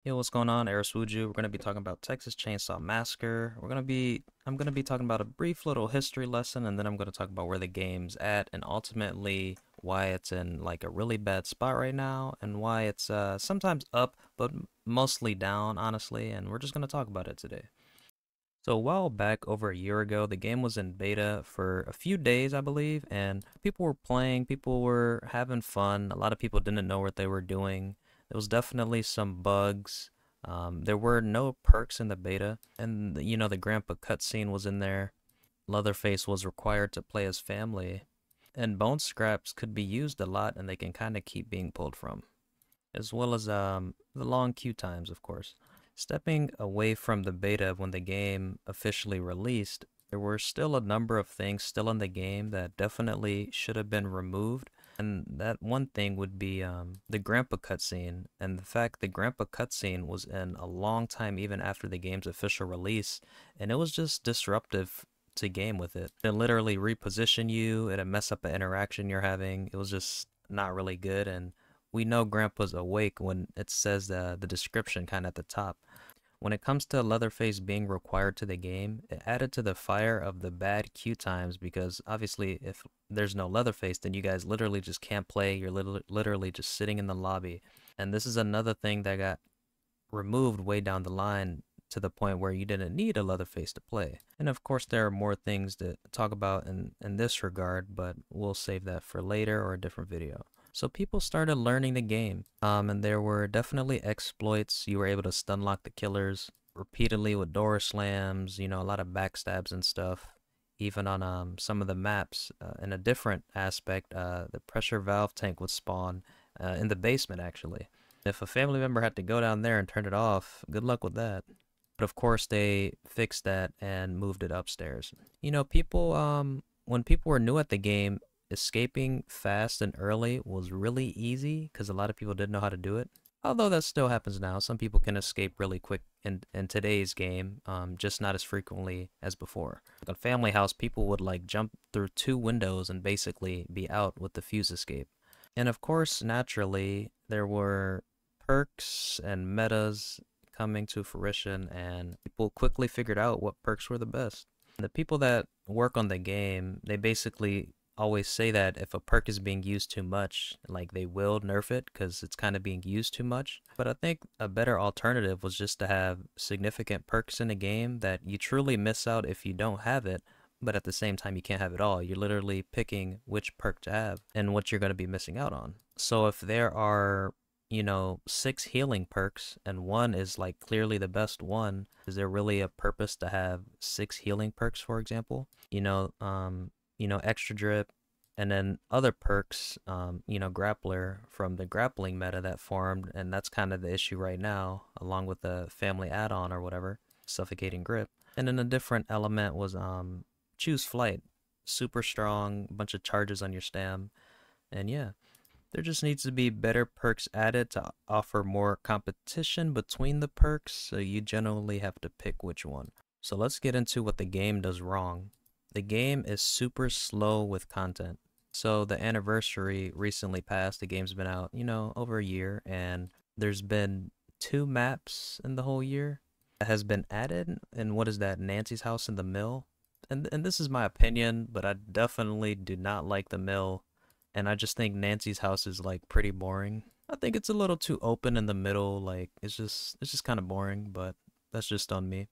Yo, what's going on? Eriswuju. We're gonna be talking about Texas Chainsaw Massacre. I'm gonna be talking about a brief little history lesson, and then I'm gonna talk about where the game's at, and ultimately why it's in like a really bad spot right now, and why it's sometimes up, but mostly down, honestly. And we're just gonna talk about it today. So a while back, over a year ago, the game was in beta for a few days, I believe, and people were playing, people were having fun. A lot of people didn't know what they were doing. There was definitely some bugs. There were no perks in the beta, and the grandpa cutscene was in there. Leatherface was required to play as family, and bone scraps could be used a lot, and they can kind of keep being pulled from, as well as the long queue times, of course. Stepping away from the beta when the game officially released, there were still a number of things still in the game that definitely should have been removed. And that one thing would be the grandpa cutscene, and the fact the grandpa cutscene was in a long time even after the game's official release, and it was just disruptive to game with it. It literally reposition you, it'd mess up an interaction you're having. It was just not really good, and we know Grandpa's awake when it says the description kind of at the top. When it comes to Leatherface being required to the game, it added to the fire of the bad queue times because obviously if there's no Leatherface, then you guys literally just can't play. You're literally just sitting in the lobby. And this is another thing that got removed way down the line to the point where you didn't need a Leatherface to play. And of course, there are more things to talk about in this regard, but we'll save that for later or a different video. So people started learning the game, and there were definitely exploits. You were able to stun lock the killers repeatedly with door slams, a lot of backstabs and stuff. Even on some of the maps, in a different aspect, the pressure valve tank would spawn in the basement actually. If a family member had to go down there and turn it off, good luck with that. But of course, they fixed that and moved it upstairs. When people were new at the game, escaping fast and early was really easy because a lot of people didn't know how to do it. Although that still happens now. Some people can escape really quick in today's game, just not as frequently as before. Like on Family House, people would like jump through two windows and basically be out with the fuse escape. And of course, naturally, there were perks and metas coming to fruition, and people quickly figured out what perks were the best. The people that work on the game, they basically always say that if a perk is being used too much, like they will nerf it because it's kind of being used too much. But I think a better alternative was just to have significant perks in a game that you truly miss out if you don't have it, but at the same time you can't have it all. You're literally picking which perk to have and what you're going to be missing out on. So if there are 6 healing perks and one is like clearly the best one, is there really a purpose to have 6 healing perks, for example? Extra drip, and then other perks, grappler from the grappling meta that formed, and that's kind of the issue right now, along with the family add-on or whatever, suffocating grip. And then a different element was choose flight, super strong, bunch of charges on your stam, and yeah. There just needs to be better perks added to offer more competition between the perks, so you generally have to pick which one. So let's get into what the game does wrong. The game is super slow with content. So the anniversary recently passed, the game's been out, over a year, and there's been 2 maps in the whole year that has been added, and what is that, Nancy's house in the mill? And this is my opinion, but I definitely do not like the mill, and I just think Nancy's house is like pretty boring. I think it's a little too open in the middle, like it's just kind of boring, but that's just on me.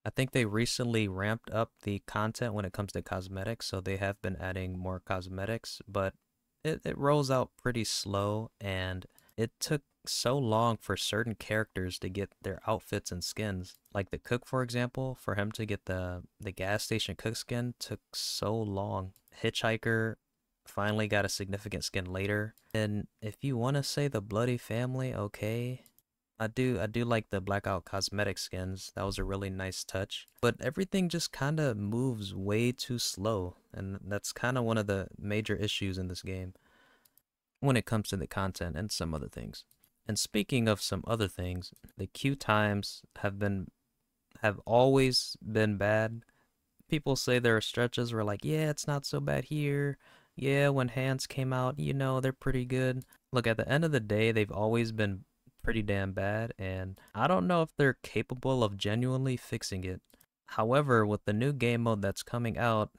I think they recently ramped up the content when it comes to cosmetics, so they have been adding more cosmetics, but it rolls out pretty slow, and it took so long for certain characters to get their outfits and skins. Like the cook, for example, for him to get the gas station cook skin took so long. Hitchhiker finally got a significant skin later. And if you want to say the Bloody Family, okay. I do like the blackout cosmetic skins. That was a really nice touch. But everything just kind of moves way too slow, and that's kind of one of the major issues in this game when it comes to the content and some other things. And speaking of some other things, the queue times have always been bad. People say there are stretches where like, yeah, it's not so bad here. Yeah, when hands came out, they're pretty good. Look, at the end of the day, they've always been pretty damn bad, and I don't know if they're capable of genuinely fixing it. However, with the new game mode that's coming out,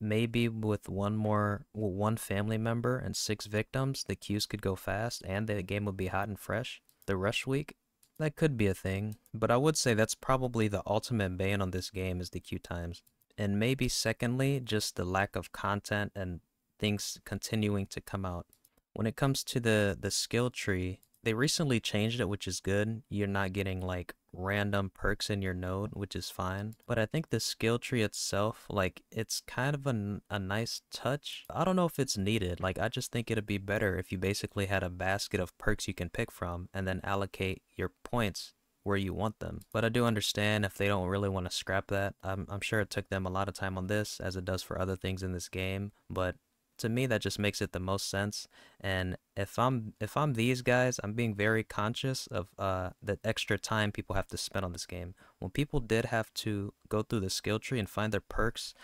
maybe with one family member and 6 victims, the queues could go fast and the game would be hot and fresh. The rush week, that could be a thing, but I would say that's probably the ultimate ban on this game is the queue times. And maybe secondly, just the lack of content and things continuing to come out. When it comes to the skill tree, they recently changed it, which is good. You're not getting like random perks in your node, which is fine. But I think the skill tree itself, like it's kind of a nice touch. I don't know if it's needed. Like I just think it'd be better if you basically had a basket of perks you can pick from and then allocate your points where you want them. But I do understand if they don't really want to scrap that. I'm sure it took them a lot of time on this, as it does for other things in this game. But to me, that just makes it the most sense. And if I'm these guys, I'm being very conscious of the extra time people have to spend on this game. When people did have to go through the skill tree and find their perks,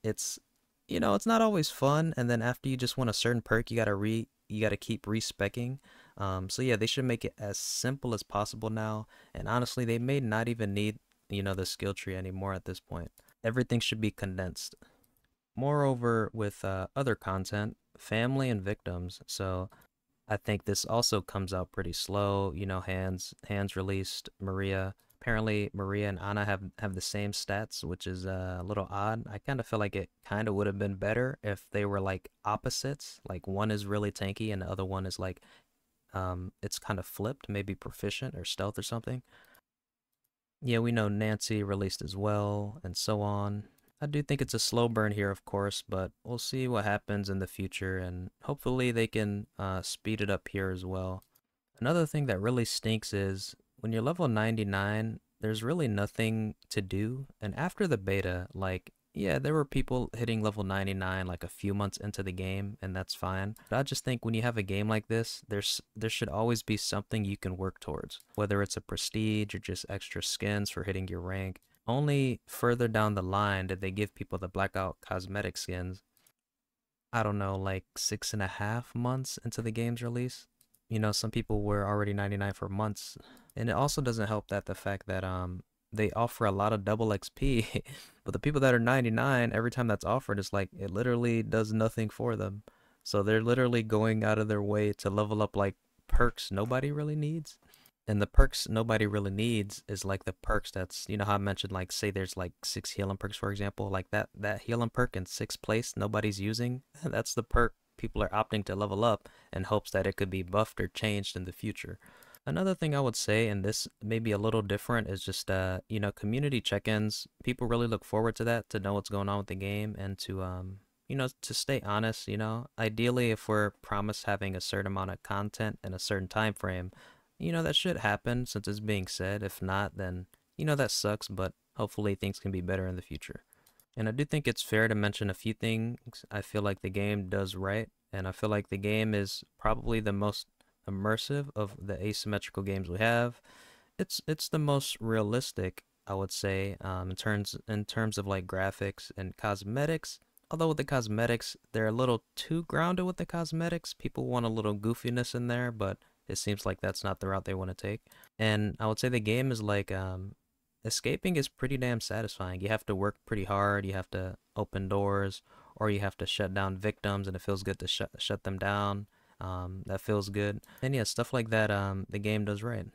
it's it's not always fun. And then after you just want a certain perk, you gotta keep respecking. So yeah, they should make it as simple as possible now. And honestly, they may not even need the skill tree anymore at this point. Everything should be condensed. Moreover, with other content, family and victims. So I think this also comes out pretty slow. Hands released Maria. Apparently, Maria and Anna have the same stats, which is a little odd. I kind of feel like it kind of would have been better if they were like opposites. Like one is really tanky and the other one is like it's kind of flipped, maybe proficient or stealth or something. Yeah, we know Nancy released as well, and so on. I do think it's a slow burn here, of course, but we'll see what happens in the future, and hopefully they can speed it up here as well. Another thing that really stinks is when you're level 99, there's really nothing to do. And after the beta, like, yeah, there were people hitting level 99 like a few months into the game, and that's fine. But I just think when you have a game like this, there should always be something you can work towards, whether it's a prestige or just extra skins for hitting your rank. Only further down the line did they give people the blackout cosmetic skins. I don't know, like 6.5 months into the game's release. Some people were already 99 for months. And it also doesn't help that the fact that they offer a lot of double XP, but the people that are 99, every time that's offered, it's like it literally does nothing for them. So they're literally going out of their way to level up like perks nobody really needs. And the perks nobody really needs is like the perks that's, how I mentioned, like say there's like 6 healing perks, for example, like that healing perk in 6th place nobody's using. That's the perk people are opting to level up in hopes that it could be buffed or changed in the future. Another thing I would say, and this may be a little different, is just community check-ins. People really look forward to that, to know what's going on with the game and to to stay honest. Ideally, if we're promised having a certain amount of content in a certain time frame, that should happen since it's being said. If not, then that sucks, but hopefully things can be better in the future. And I do think it's fair to mention a few things I feel like the game does right, and I feel like the game is probably the most immersive of the asymmetrical games we have. It's the most realistic, I would say, in terms of like graphics and cosmetics. Although with the cosmetics, they're a little too grounded with the cosmetics. People want a little goofiness in there, but it seems like that's not the route they want to take. And I would say the game is like escaping is pretty damn satisfying. You have to work pretty hard, you have to open doors, or you have to shut down victims, and it feels good to shut them down. That feels good. And yeah, stuff like that the game does right.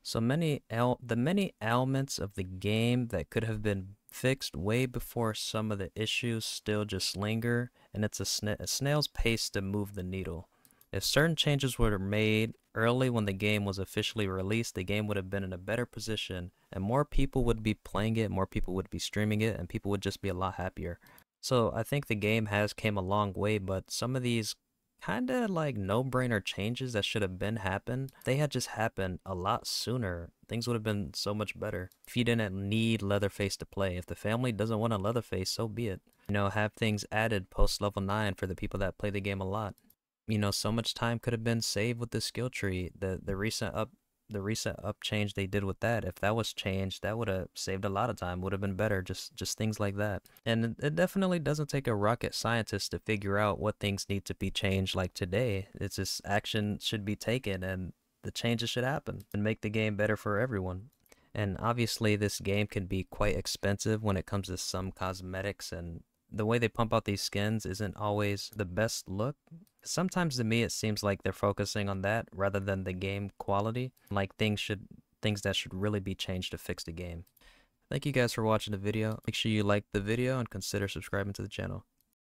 So the many ailments of the game that could have been fixed way before some of the issues still just linger, and it's a snail's pace to move the needle. If certain changes were made early when the game was officially released, the game would have been in a better position, and more people would be playing it, more people would be streaming it, and people would just be a lot happier. So I think the game has came a long way, but some of these kind of like no-brainer changes that should have been happened, they had just happened a lot sooner. Things would have been so much better. If you didn't need Leatherface to play, if the family doesn't want a Leatherface, so be it. Have things added post level 9 for the people that play the game a lot. So much time could have been saved with the skill tree. The recent up change they did with that, if that was changed, that would have saved a lot of time, would have been better, just things like that. And it definitely doesn't take a rocket scientist to figure out what things need to be changed like today. It's just action should be taken, and the changes should happen and make the game better for everyone. And obviously, this game can be quite expensive when it comes to some cosmetics, and the way they pump out these skins isn't always the best look. Sometimes to me, it seems like they're focusing on that rather than the game quality, like things that should really be changed to fix the game. Thank you guys for watching the video. Make sure you like the video and consider subscribing to the channel.